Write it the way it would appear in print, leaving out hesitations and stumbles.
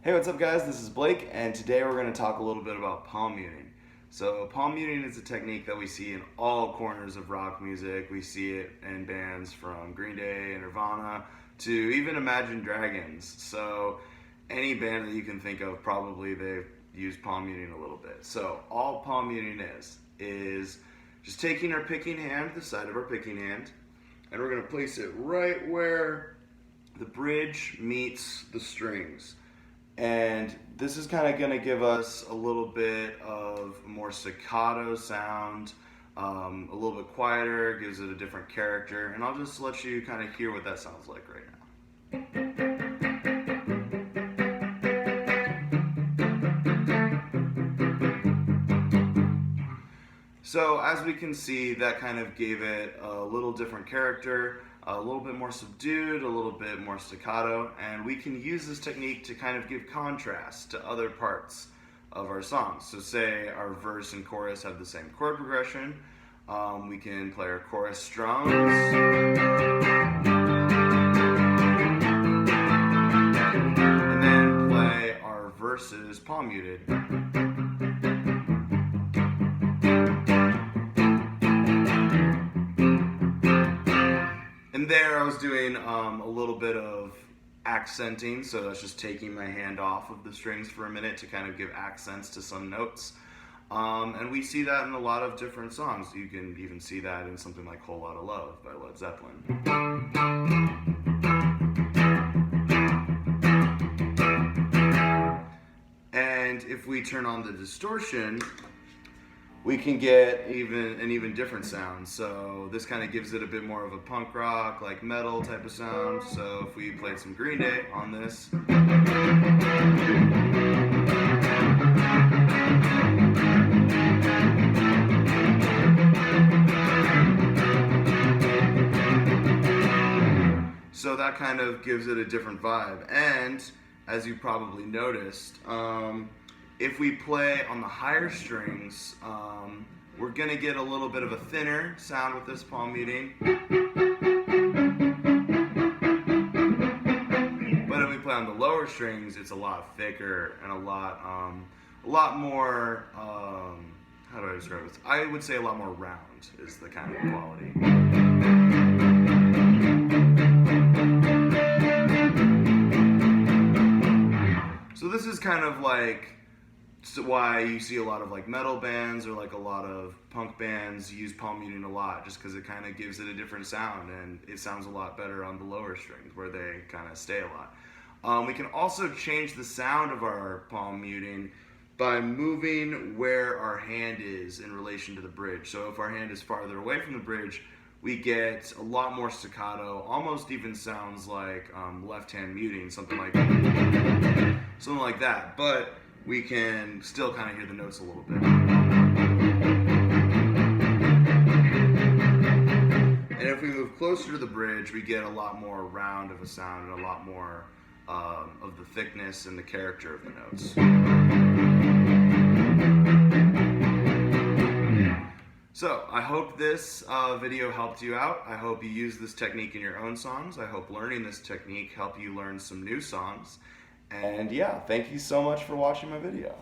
Hey, what's up guys? This is Blake, and today we're going to talk a little bit about palm muting. So palm muting is a technique that we see in all corners of rock music. We see it in bands from Green Day and Nirvana to even Imagine Dragons. So any band that you can think of, probably they've used palm muting a little bit. So all palm muting is just taking our picking hand, the side of our picking hand, and we're going to place it right where the bridge meets the strings. And this is kind of going to give us a little bit of a more staccato sound, a little bit quieter, gives it a different character, and I'll just let you kind of hear what that sounds like right now. So as we can see, that kind of gave it a little different character, a little bit more subdued, a little bit more staccato, and we can use this technique to kind of give contrast to other parts of our songs. So say our verse and chorus have the same chord progression, we can play our chorus strums, and then play our verses palm muted. And there I was doing a little bit of accenting, so that's just taking my hand off of the strings for a minute to kind of give accents to some notes. And we see that in a lot of different songs. You can even see that in something like Whole Lotta Love by Led Zeppelin. And if we turn on the distortion, we can get an even different sound. So this kind of gives it a bit more of a punk rock, like metal type of sound. So if we played some Green Day on this, so that kind of gives it a different vibe. And as you probably noticed, if we play on the higher strings, we're going to get a little bit of a thinner sound with this palm muting. But if we play on the lower strings, it's a lot thicker and a lot more, how do I describe this? I would say a lot more round is the kind of quality. So this is kind of like why you see a lot of like metal bands or like a lot of punk bands use palm muting a lot, just because it kind of gives it a different sound and it sounds a lot better on the lower strings where they kind of stay a lot. We can also change the sound of our palm muting by moving where our hand is in relation to the bridge. So if our hand is farther away from the bridge, we get a lot more staccato, almost even sounds like left hand muting, something like that. But we can still kind of hear the notes a little bit. And if we move closer to the bridge, we get a lot more round of a sound and a lot more of the thickness and the character of the notes. So I hope this video helped you out. I hope you use this technique in your own songs. I hope learning this technique helped you learn some new songs. And yeah, thank you so much for watching my video.